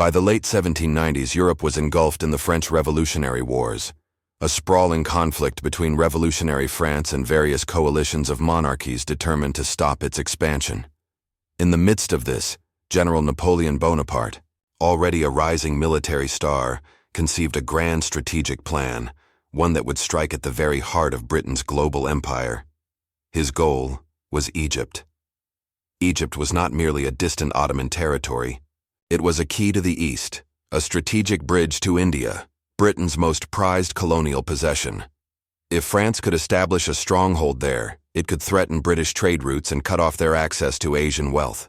By the late 1790s, Europe was engulfed in the French Revolutionary Wars, a sprawling conflict between revolutionary France and various coalitions of monarchies determined to stop its expansion. In the midst of this, General Napoleon Bonaparte, already a rising military star, conceived a grand strategic plan, one that would strike at the very heart of Britain's global empire. His goal was Egypt. Egypt was not merely a distant Ottoman territory. It was a key to the East, a strategic bridge to India, Britain's most prized colonial possession. If France could establish a stronghold there, it could threaten British trade routes and cut off their access to Asian wealth.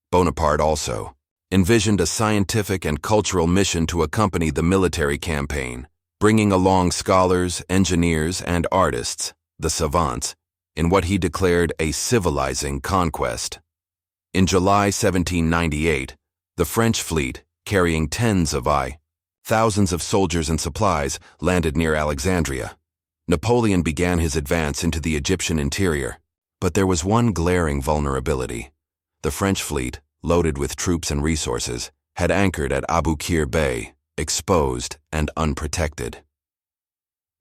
Bonaparte also envisioned a scientific and cultural mission to accompany the military campaign, bringing along scholars, engineers, and artists, the savants, in what he declared a civilizing conquest. In July 1798, the French fleet, carrying thousands of soldiers and supplies, landed near Alexandria. Napoleon began his advance into the Egyptian interior, but there was one glaring vulnerability. The French fleet, loaded with troops and resources, had anchored at Abu Qir Bay, exposed and unprotected.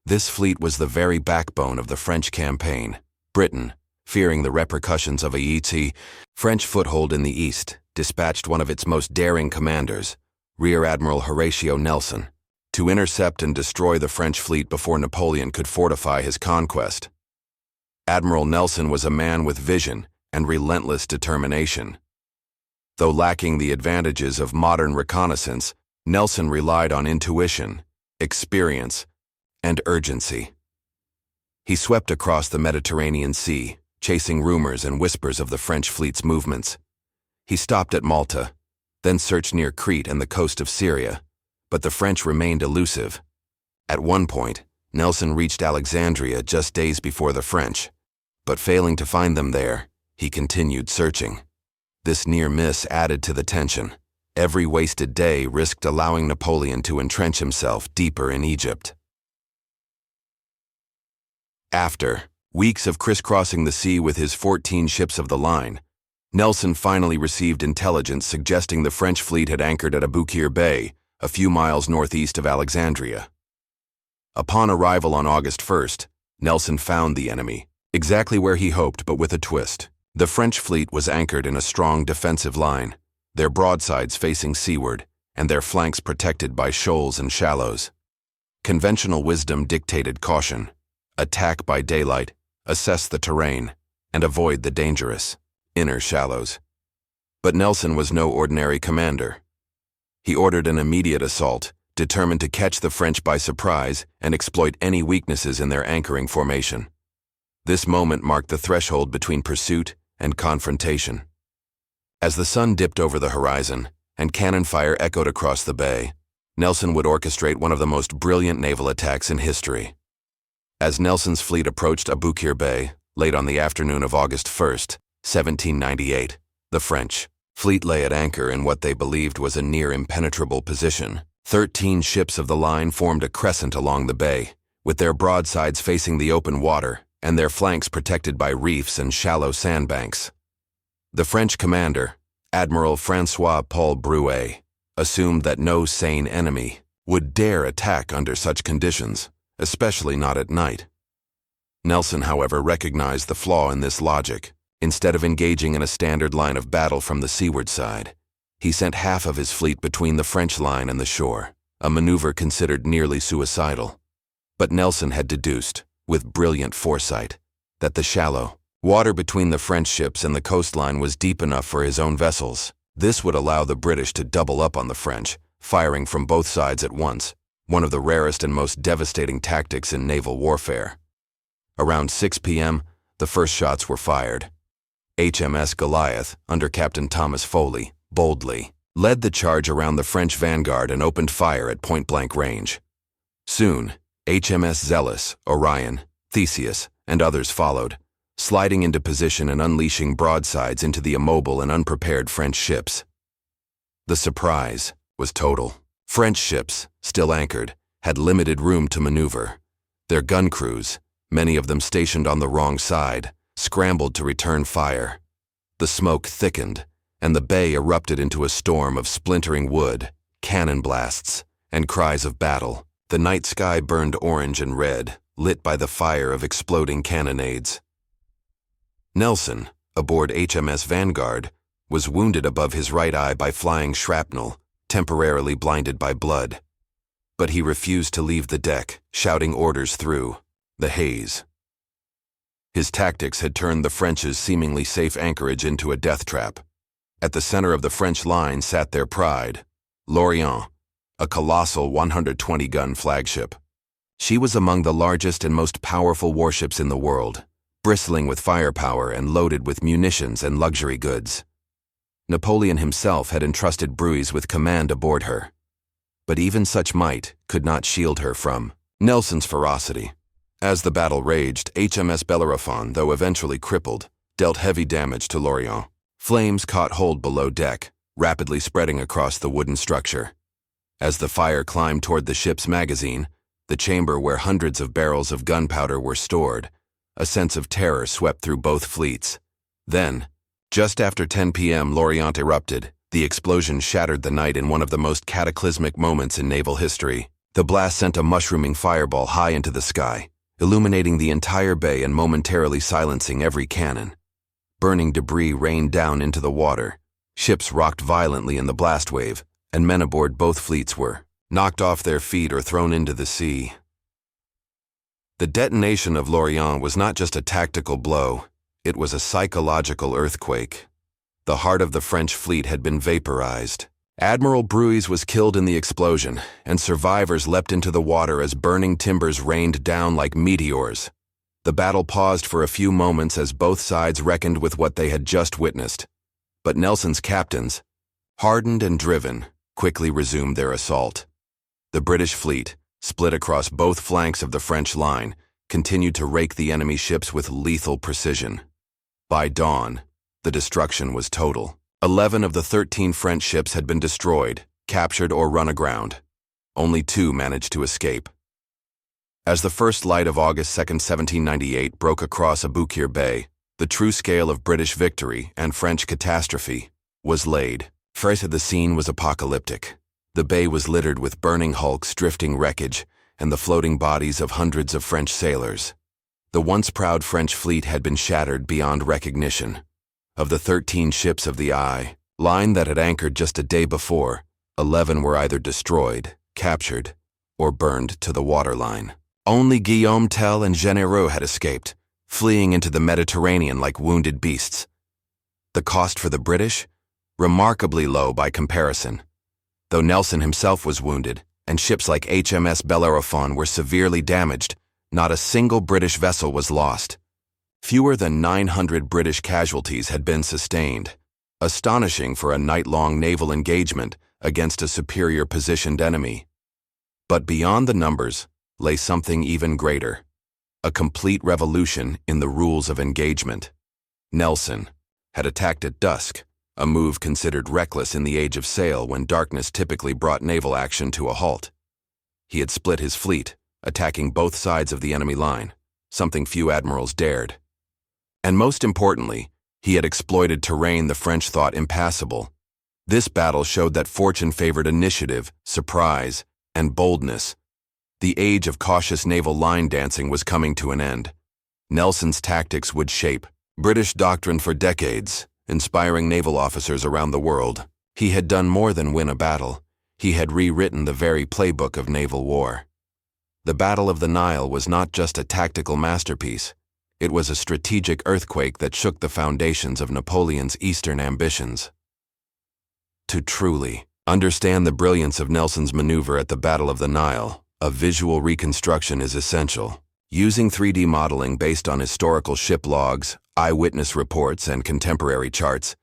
This fleet was the very backbone of the French campaign. Britain, fearing the repercussions of a Yeatsi French foothold in the east, dispatched one of its most daring commanders, Rear Admiral Horatio Nelson, to intercept and destroy the French fleet before Napoleon could fortify his conquest. Admiral Nelson was a man with vision and relentless determination. Though lacking the advantages of modern reconnaissance, Nelson relied on intuition, experience, and urgency. He swept across the Mediterranean Sea, chasing rumors and whispers of the French fleet's movements. He stopped at Malta, then searched near Crete and the coast of Syria, but the French remained elusive. At one point, Nelson reached Alexandria just days before the French, but failing to find them there, he continued searching. This near miss added to the tension. Every wasted day risked allowing Napoleon to entrench himself deeper in Egypt. After weeks of crisscrossing the sea with his 14 ships of the line, Nelson finally received intelligence suggesting the French fleet had anchored at Abu Qir Bay, a few miles northeast of Alexandria. Upon arrival on August 1st, Nelson found the enemy, exactly where he hoped but with a twist. The French fleet was anchored in a strong defensive line, their broadsides facing seaward, and their flanks protected by shoals and shallows. Conventional wisdom dictated caution. Attack by daylight, assess the terrain, and avoid the dangerous inner shallows. But Nelson was no ordinary commander. He ordered an immediate assault, determined to catch the French by surprise and exploit any weaknesses in their anchoring formation. This moment marked the threshold between pursuit and confrontation. As the sun dipped over the horizon and cannon fire echoed across the bay, Nelson would orchestrate one of the most brilliant naval attacks in history. As Nelson's fleet approached Abu Qir Bay, late on the afternoon of August 1st, 1798, the French fleet lay at anchor in what they believed was a near impenetrable position. 13 ships of the line formed a crescent along the bay, with their broadsides facing the open water and their flanks protected by reefs and shallow sandbanks. The French commander, Admiral François-Paul Drouet, assumed that no sane enemy would dare attack under such conditions, especially not at night. Nelson, however, recognized the flaw in this logic. Instead of engaging in a standard line of battle from the seaward side, he sent half of his fleet between the French line and the shore, a maneuver considered nearly suicidal. But Nelson had deduced, with brilliant foresight, that the shallow water between the French ships and the coastline was deep enough for his own vessels. This would allow the British to double up on the French, firing from both sides at once, one of the rarest and most devastating tactics in naval warfare. Around 6 p.m., the first shots were fired. HMS Goliath, under Captain Thomas Foley, boldly led the charge around the French vanguard and opened fire at point-blank range. Soon, HMS Zealous, Orion, Theseus, and others followed, sliding into position and unleashing broadsides into the immobile and unprepared French ships. The surprise was total. French ships, still anchored, had limited room to maneuver. Their gun crews, many of them stationed on the wrong side, scrambled to return fire. The smoke thickened, and the bay erupted into a storm of splintering wood, cannon blasts, and cries of battle. The night sky burned orange and red, lit by the fire of exploding cannonades. Nelson, aboard HMS Vanguard, was wounded above his right eye by flying shrapnel, temporarily blinded by blood. But he refused to leave the deck, shouting orders through the haze. His tactics had turned the French's seemingly safe anchorage into a death trap. At the center of the French line sat their pride, L'Orient, a colossal 120-gun flagship. She was among the largest and most powerful warships in the world, bristling with firepower and loaded with munitions and luxury goods. Napoleon himself had entrusted Bruys with command aboard her. But even such might could not shield her from Nelson's ferocity. As the battle raged, HMS Bellerophon, though eventually crippled, dealt heavy damage to L'Orient. Flames caught hold below deck, rapidly spreading across the wooden structure. As the fire climbed toward the ship's magazine, the chamber where hundreds of barrels of gunpowder were stored, a sense of terror swept through both fleets. Then, just after 10 p.m., L'Orient erupted. The explosion shattered the night in one of the most cataclysmic moments in naval history. The blast sent a mushrooming fireball high into the sky, illuminating the entire bay and momentarily silencing every cannon. Burning debris rained down into the water. Ships rocked violently in the blast wave, and men aboard both fleets were knocked off their feet or thrown into the sea. The detonation of L'Orient was not just a tactical blow, it was a psychological earthquake. The heart of the French fleet had been vaporized. Admiral Bruys was killed in the explosion, and survivors leapt into the water as burning timbers rained down like meteors. The battle paused for a few moments as both sides reckoned with what they had just witnessed. But Nelson's captains, hardened and driven, quickly resumed their assault. The British fleet, split across both flanks of the French line, continued to rake the enemy ships with lethal precision. By dawn, the destruction was total. 11 of the 13 French ships had been destroyed, captured, or run aground. Only 2 managed to escape. As the first light of August 2, 1798 broke across Aboukir Bay, the true scale of British victory and French catastrophe was laid. First, the scene was apocalyptic. The bay was littered with burning hulks, drifting wreckage, and the floating bodies of hundreds of French sailors. The once proud French fleet had been shattered beyond recognition. Of the 13 ships of the line that had anchored just a day before, 11 were either destroyed, captured, or burned to the waterline. Only Guillaume Tell and Généreux had escaped, fleeing into the Mediterranean like wounded beasts. The cost for the British? Remarkably low by comparison. Though Nelson himself was wounded, and ships like HMS Bellerophon were severely damaged, not a single British vessel was lost. Fewer than 900 British casualties had been sustained, astonishing for a night-long naval engagement against a superior positioned enemy. But beyond the numbers lay something even greater, a complete revolution in the rules of engagement. Nelson had attacked at dusk, a move considered reckless in the age of sail when darkness typically brought naval action to a halt. He had split his fleet, attacking both sides of the enemy line, something few admirals dared. And most importantly, he had exploited terrain the French thought impassable. This battle showed that fortune favored initiative, surprise, and boldness. The age of cautious naval line dancing was coming to an end. Nelson's tactics would shape British doctrine for decades, inspiring naval officers around the world. He had done more than win a battle. He had rewritten the very playbook of naval war. The Battle of the Nile was not just a tactical masterpiece. It was a strategic earthquake that shook the foundations of Napoleon's Eastern ambitions. To truly understand the brilliance of Nelson's maneuver at the Battle of the Nile, a visual reconstruction is essential. Using 3D modeling based on historical ship logs, eyewitness reports, and contemporary charts,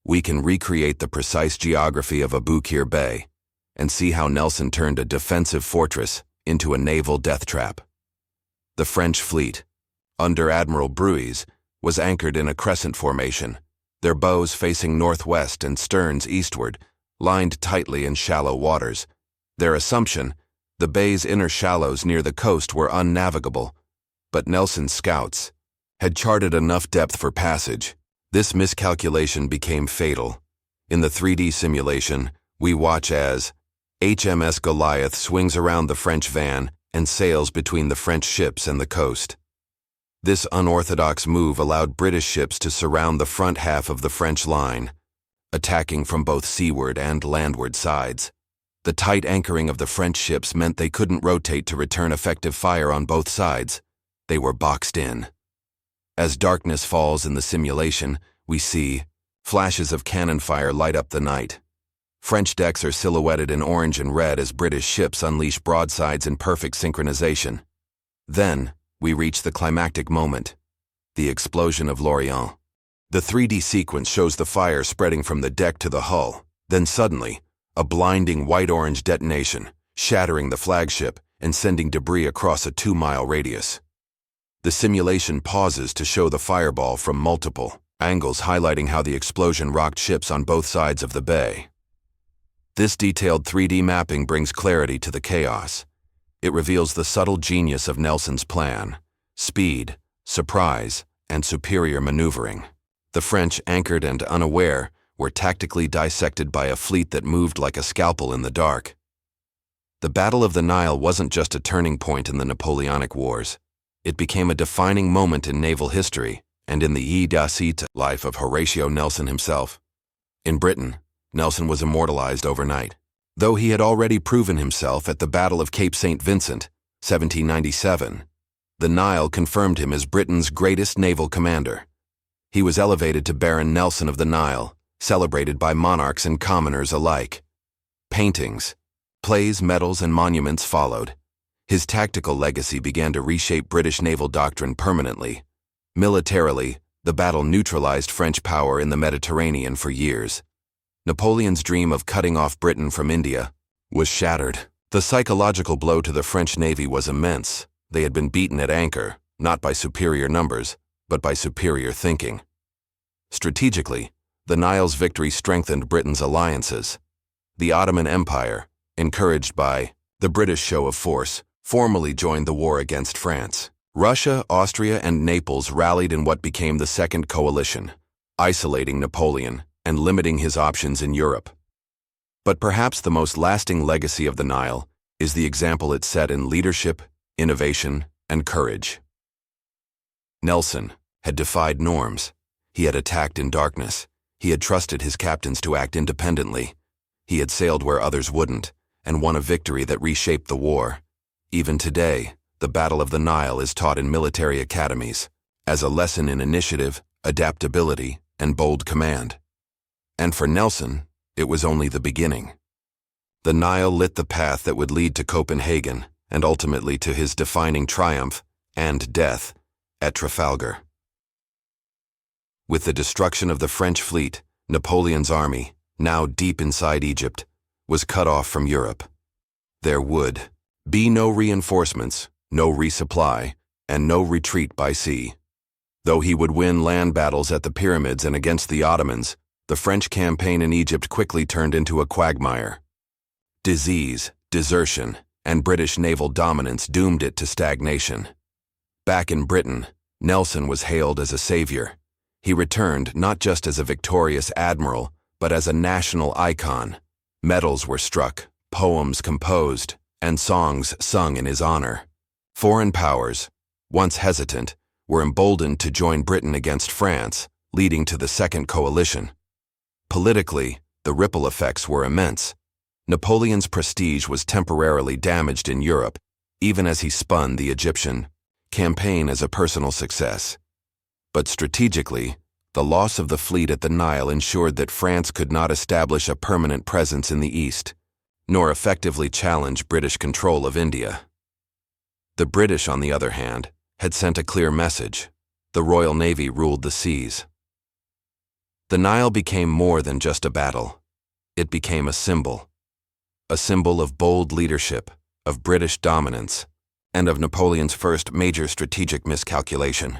we can recreate the precise geography of Aboukir Bay and see how Nelson turned a defensive fortress into a naval death trap. The French fleet, under Admiral Bruys, was anchored in a crescent formation, their bows facing northwest and sterns eastward, lined tightly in shallow waters. Their assumption, the bay's inner shallows near the coast were unnavigable, but Nelson's scouts had charted enough depth for passage. This miscalculation became fatal. In the 3D simulation, we watch as HMS Goliath swings around the French van and sails between the French ships and the coast. This unorthodox move allowed British ships to surround the front half of the French line, attacking from both seaward and landward sides. The tight anchoring of the French ships meant they couldn't rotate to return effective fire on both sides. They were boxed in. As darkness falls in the simulation, we see flashes of cannon fire light up the night. French decks are silhouetted in orange and red as British ships unleash broadsides in perfect synchronization. Then, we reach the climactic moment, the explosion of Lorient. The 3D sequence shows the fire spreading from the deck to the hull. Then suddenly, a blinding white-orange detonation, shattering the flagship and sending debris across a 2-mile radius. The simulation pauses to show the fireball from multiple angles, highlighting how the explosion rocked ships on both sides of the bay. This detailed 3D mapping brings clarity to the chaos. It reveals the subtle genius of Nelson's plan: speed, surprise, and superior maneuvering. The French, anchored and unaware, were tactically dissected by a fleet that moved like a scalpel in the dark. The Battle of the Nile wasn't just a turning point in the Napoleonic Wars. It became a defining moment in naval history and in the decisive life of Horatio Nelson himself. In Britain, Nelson was immortalized overnight. Though he had already proven himself at the Battle of Cape St. Vincent, 1797, the Nile confirmed him as Britain's greatest naval commander. He was elevated to Baron Nelson of the Nile, celebrated by monarchs and commoners alike. Paintings, plays, medals, and monuments followed. His tactical legacy began to reshape British naval doctrine permanently. Militarily, the battle neutralized French power in the Mediterranean for years. Napoleon's dream of cutting off Britain from India was shattered. The psychological blow to the French Navy was immense. They had been beaten at anchor, not by superior numbers, but by superior thinking. Strategically, the Nile's victory strengthened Britain's alliances. The Ottoman Empire, encouraged by the British show of force, formally joined the war against France. Russia, Austria, and Naples rallied in what became the Second Coalition, isolating Napoleon and limiting his options in Europe. But perhaps the most lasting legacy of the Nile is the example it set in leadership, innovation, and courage. Nelson had defied norms. He had attacked in darkness. He had trusted his captains to act independently. He had sailed where others wouldn't, and won a victory that reshaped the war. Even today, the Battle of the Nile is taught in military academies as a lesson in initiative, adaptability, and bold command. And for Nelson, it was only the beginning. The Nile lit the path that would lead to Copenhagen and ultimately to his defining triumph and death at Trafalgar. With the destruction of the French fleet, Napoleon's army, now deep inside Egypt, was cut off from Europe. There would be no reinforcements, no resupply, and no retreat by sea. Though he would win land battles at the pyramids and against the Ottomans, the French campaign in Egypt quickly turned into a quagmire. Disease, desertion, and British naval dominance doomed it to stagnation. Back in Britain, Nelson was hailed as a savior. He returned not just as a victorious admiral, but as a national icon. Medals were struck, poems composed, and songs sung in his honor. Foreign powers, once hesitant, were emboldened to join Britain against France, leading to the Second Coalition. Politically, the ripple effects were immense. Napoleon's prestige was temporarily damaged in Europe, even as he spun the Egyptian campaign as a personal success. But strategically, the loss of the fleet at the Nile ensured that France could not establish a permanent presence in the East, nor effectively challenge British control of India. The British, on the other hand, had sent a clear message. The Royal Navy ruled the seas. The Nile became more than just a battle. It became a symbol of bold leadership, of British dominance, and of Napoleon's first major strategic miscalculation.